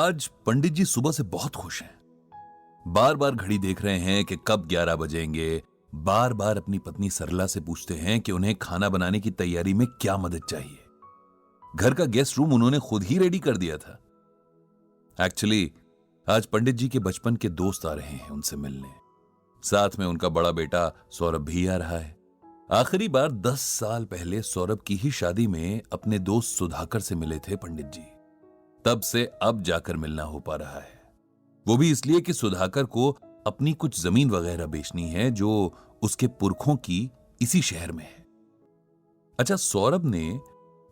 आज पंडित जी सुबह से बहुत खुश हैं। बार बार घड़ी देख रहे हैं कि कब 11 बजेंगे। बार बार अपनी पत्नी सरला से पूछते हैं कि उन्हें खाना बनाने की तैयारी में क्या मदद चाहिए। घर का गेस्ट रूम उन्होंने खुद ही रेडी कर दिया था। एक्चुअली आज पंडित जी के बचपन के दोस्त आ रहे हैं उनसे मिलने। साथ में उनका बड़ा बेटा सौरभ भी आ रहा है। आखिरी बार 10 साल पहले सौरभ की ही शादी में अपने दोस्त सुधाकर से मिले थे पंडित जी। तब से अब जाकर मिलना हो पा रहा है, वो भी इसलिए कि सुधाकर को अपनी कुछ जमीन वगैरह बेचनी है जो उसके पुरखों की इसी शहर में है। अच्छा, सौरभ ने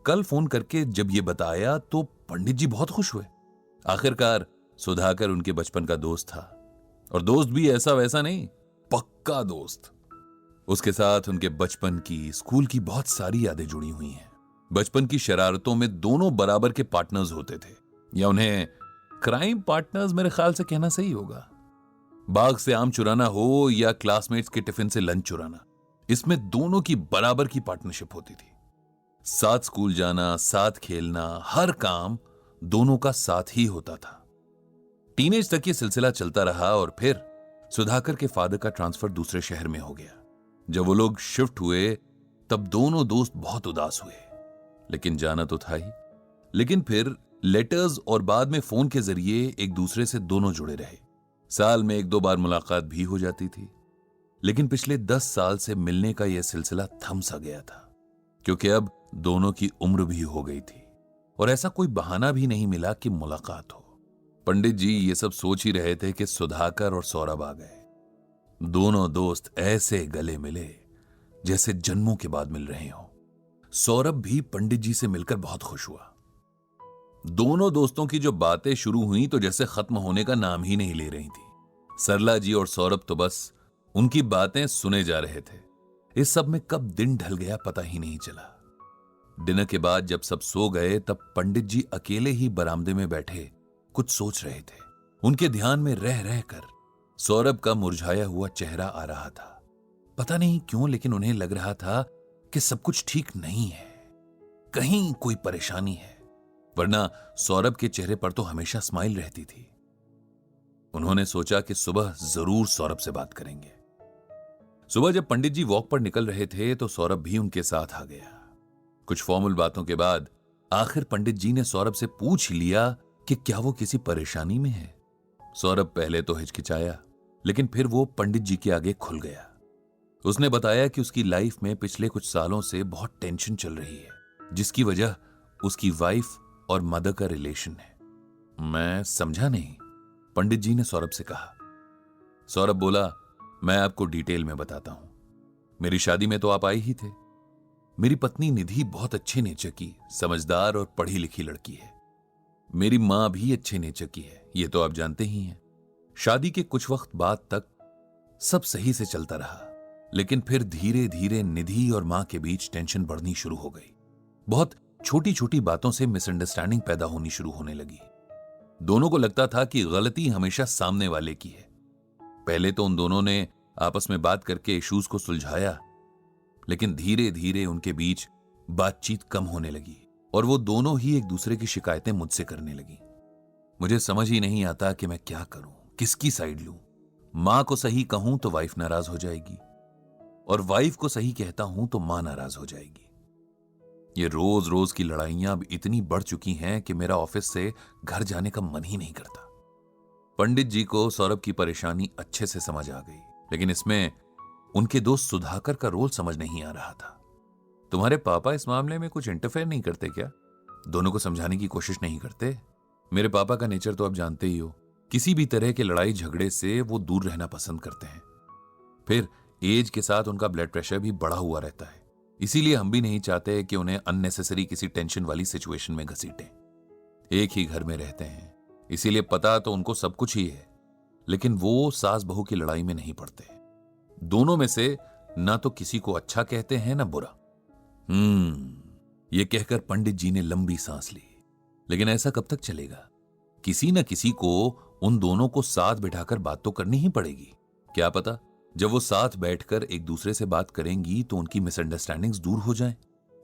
कल फोन करके जब ये बताया तो पंडित जी बहुत खुश हुए। आखिरकार सुधाकर उनके बचपन का दोस्त था, और दोस्त भी ऐसा वैसा नहीं, पक्का दोस्त। उसके साथ उनके बचपन की, स्कूल की बहुत सारी यादें जुड़ी हुई हैं। बचपन की शरारतों में दोनों बराबर के पार्टनर्स होते थे, या उन्हें क्राइम पार्टनर्स मेरे ख्याल से कहना सही होगा। बाग से आम चुराना हो या क्लासमेट्स के टिफिन से लंच चुराना, इसमें दोनों की बराबर की पार्टनरशिप होती थी। साथ स्कूल जाना, साथ खेलना, हर काम दोनों का साथ ही होता था। टीनेज तक ये सिलसिला चलता रहा और फिर सुधाकर के फादर का ट्रांसफर दूसरे शहर में हो गया। जब वो लोग शिफ्ट हुए तब दोनों दोस्त बहुत उदास हुए, लेकिन जाना तो था ही। लेकिन फिर लेटर्स और बाद में फोन के जरिए एक दूसरे से दोनों जुड़े रहे। साल में 1-2 बार मुलाकात भी हो जाती थी, लेकिन पिछले 10 साल से मिलने का यह सिलसिला थम सा गया था, क्योंकि अब दोनों की उम्र भी हो गई थी और ऐसा कोई बहाना भी नहीं मिला कि मुलाकात हो। पंडित जी ये सब सोच ही रहे थे कि सुधाकर और सौरभ आ गए। दोनों दोस्त ऐसे गले मिले जैसे जन्मों के बाद मिल रहे हों। सौरभ भी पंडित जी से मिलकर बहुत खुश हुआ। दोनों दोस्तों की जो बातें शुरू हुई तो जैसे खत्म होने का नाम ही नहीं ले रही थी। सरला जी और सौरभ तो बस उनकी बातें सुने जा रहे थे। इस सब में कब दिन ढल गया पता ही नहीं चला। डिनर के बाद जब सब सो गए तब पंडित जी अकेले ही बरामदे में बैठे कुछ सोच रहे थे। उनके ध्यान में रह रहकर सौरभ का मुरझाया हुआ चेहरा आ रहा था। पता नहीं क्यों, लेकिन उन्हें लग रहा था कि सब कुछ ठीक नहीं है, कहीं कोई परेशानी है, वरना सौरभ के चेहरे पर तो हमेशा स्माइल रहती थी। उन्होंने सोचा कि सुबह जरूर सौरभ से बात करेंगे। सुबह जब पंडित जी वॉक पर निकल रहे थे तो सौरभ भी उनके साथ आ गया। कुछ फॉर्मल बातों के बाद आखिर पंडित जी ने सौरभ से पूछ लिया कि क्या वो किसी परेशानी में है। सौरभ पहले तो हिचकिचाया, लेकिन फिर वो पंडित जी के आगे खुल गया। उसने बताया कि उसकी लाइफ में पिछले कुछ सालों से बहुत टेंशन चल रही है, जिसकी वजह उसकी वाइफ और मदर का रिलेशन है। मैं समझा नहीं, पंडित जी ने सौरभ से कहा। सौरभ बोला, मैं आपको डिटेल में बताता हूं। मेरी शादी में तो आप आए ही थे। मेरी पत्नी निधि बहुत अच्छे नेचर की, समझदार और पढ़ी लिखी लड़की है। मेरी मां भी अच्छे नेचर की है, ये तो आप जानते ही हैं। शादी के कुछ वक्त बाद तक सब सही से चलता रहा, लेकिन फिर धीरे धीरे निधि और मां के बीच टेंशन बढ़नी शुरू हो गई। बहुत छोटी छोटी बातों से मिसअंडरस्टैंडिंग पैदा होनी शुरू होने लगी। दोनों को लगता था कि गलती हमेशा सामने वाले की है। पहले तो उन दोनों ने आपस में बात करके इश्यूज को सुलझाया, लेकिन धीरे धीरे उनके बीच बातचीत कम होने लगी और वो दोनों ही एक दूसरे की शिकायतें मुझसे करने लगी। मुझे समझ ही नहीं आता कि मैं क्या करूं, किसकी साइड लूं। मां को सही कहूं तो वाइफ नाराज हो जाएगी, और वाइफ को सही कहता हूं तो मां नाराज हो जाएगी। ये रोज रोज की लड़ाइयां अब इतनी बढ़ चुकी हैं कि मेरा ऑफिस से घर जाने का मन ही नहीं करता। पंडित जी को सौरभ की परेशानी अच्छे से समझ आ गई, लेकिन इसमें उनके दोस्त सुधाकर का रोल समझ नहीं आ रहा था। तुम्हारे पापा इस मामले में कुछ इंटरफेयर नहीं करते क्या? दोनों को समझाने की कोशिश नहीं करते? मेरे पापा का नेचर तो आप जानते ही हो। किसी भी तरह के लड़ाई झगड़े से वो दूर रहना पसंद करते हैं। फिर एज के साथ उनका ब्लड प्रेशर भी बढ़ा हुआ रहता है, इसीलिए हम भी नहीं चाहते कि उन्हें अननेसेसरी किसी टेंशन वाली सिचुएशन में घसीटें। एक ही घर में रहते हैं, इसीलिए पता तो उनको सब कुछ ही है, लेकिन वो सास बहू की लड़ाई में नहीं पड़ते। दोनों में से ना तो किसी को अच्छा कहते हैं ना बुरा। ये कहकर पंडित जी ने लंबी सांस ली। लेकिन ऐसा कब तक चलेगा? किसी न किसी को उन दोनों को साथ बिठाकर बात तो करनी ही पड़ेगी। क्या पता जब वो साथ बैठकर एक दूसरे से बात करेंगी तो उनकी मिसअंडरस्टैंडिंग्स दूर हो जाएं।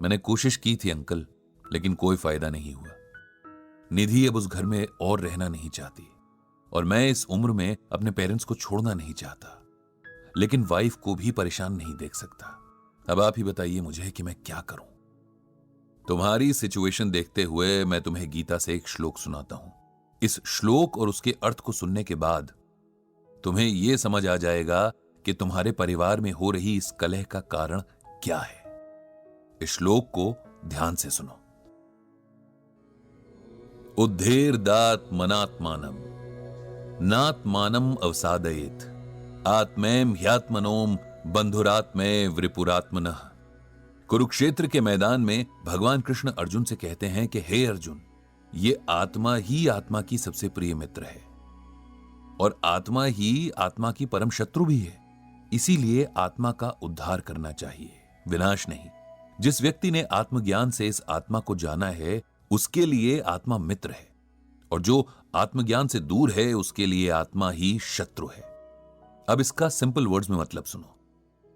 मैंने कोशिश की थी अंकल, लेकिन कोई फायदा नहीं हुआ। निधि अब उस घर में और रहना नहीं चाहती और मैं इस उम्र में अपने पेरेंट्स को छोड़ना नहीं चाहता, लेकिन वाइफ को भी परेशान नहीं देख सकता। अब आप ही बताइए मुझे कि मैं क्या करूं। तुम्हारी सिचुएशन देखते हुए मैं तुम्हें गीता से एक श्लोक सुनाता हूं। इस श्लोक और उसके अर्थ को सुनने के बाद तुम्हें यह समझ आ जाएगा कि तुम्हारे परिवार में हो रही इस कलह का कारण क्या है। इस श्लोक को ध्यान से सुनो। उद्धेर्दात्मनात्मानम नात्मानम अवसादयेत आत्मैम ह्यात्मनोम बंधुरात्मय वृपुरात्मनः। कुरुक्षेत्र के मैदान में भगवान कृष्ण अर्जुन से कहते हैं कि हे अर्जुन, ये आत्मा ही आत्मा की सबसे प्रिय मित्र है और आत्मा ही आत्मा की परम शत्रु भी है। इसीलिए आत्मा का उद्धार करना चाहिए, विनाश नहीं। जिस व्यक्ति ने आत्मज्ञान से इस आत्मा को जाना है उसके लिए आत्मा मित्र है और जो आत्मज्ञान से दूर है उसके लिए आत्मा ही शत्रु है। अब इसका सिंपल वर्ड्स में मतलब सुनो।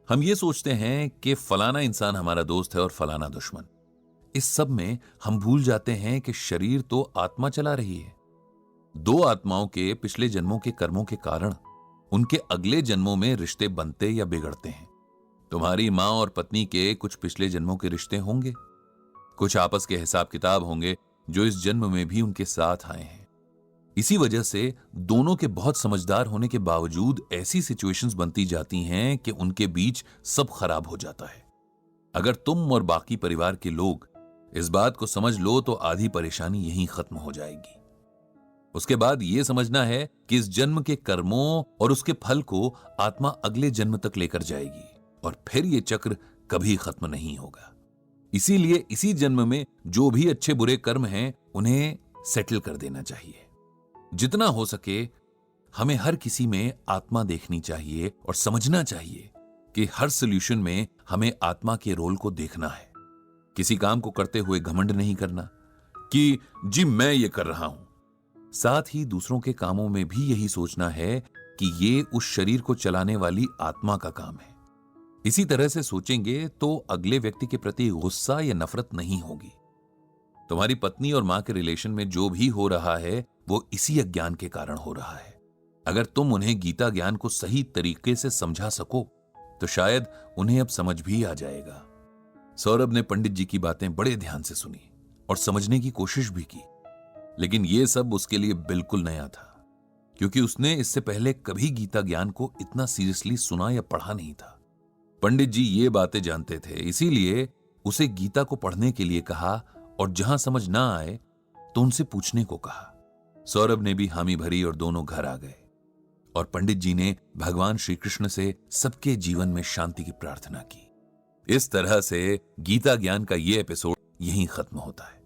हम ये सोचते हैं कि फलाना इंसान हमारा दोस्त है और फलाना दुश्मन। इस सब में हम भूल जाते हैं कि शरीर तो आत्मा चला रही है। दो आत्माओं के पिछले जन्मों के कर्मों के कारण उनके अगले जन्मों में रिश्ते बनते या बिगड़ते हैं। तुम्हारी मां और पत्नी के कुछ पिछले जन्मों के रिश्ते होंगे, कुछ आपस के हिसाब किताब होंगे जो इस जन्म में भी उनके साथ आए हैं। इसी वजह से दोनों के बहुत समझदार होने के बावजूद ऐसी सिचुएशंस बनती जाती हैं कि उनके बीच सब खराब हो जाता है। अगर तुम और बाकी परिवार के लोग इस बात को समझ लो तो आधी परेशानी यहीं खत्म हो जाएगी। उसके बाद यह समझना है कि इस जन्म के कर्मों और उसके फल को आत्मा अगले जन्म तक लेकर जाएगी और फिर यह चक्र कभी खत्म नहीं होगा। इसीलिए इसी जन्म में जो भी अच्छे बुरे कर्म हैं उन्हें सेटल कर देना चाहिए। जितना हो सके हमें हर किसी में आत्मा देखनी चाहिए और समझना चाहिए कि हर सॉल्यूशन में हमें आत्मा के रोल को देखना है। किसी काम को करते हुए घमंड नहीं करना कि जी मैं ये कर रहा हूं। साथ ही दूसरों के कामों में भी यही सोचना है कि ये उस शरीर को चलाने वाली आत्मा का काम है। इसी तरह से सोचेंगे तो अगले व्यक्ति के प्रति गुस्सा या नफरत नहीं होगी। तुम्हारी पत्नी और मां के रिलेशन में जो भी हो रहा है वो इसी अज्ञान के कारण हो रहा है। अगर तुम उन्हें गीता ज्ञान को सही तरीके से समझा सको तो शायद उन्हें अब समझ भी आ जाएगा। सौरभ ने पंडित जी की बातें बड़े ध्यान से सुनी और समझने की कोशिश भी की, लेकिन यह सब उसके लिए बिल्कुल नया था क्योंकि उसने इससे पहले कभी गीता ज्ञान को इतना सीरियसली सुना या पढ़ा नहीं था। पंडित जी ये बातें जानते थे, इसीलिए उसे गीता को पढ़ने के लिए कहा और जहां समझ ना आए तो उनसे पूछने को कहा। सौरभ ने भी हामी भरी और दोनों घर आ गए और पंडित जी ने भगवान श्री कृष्ण से सबके जीवन में शांति की प्रार्थना की। इस तरह से गीता ज्ञान का यह एपिसोड यहीं खत्म होता है।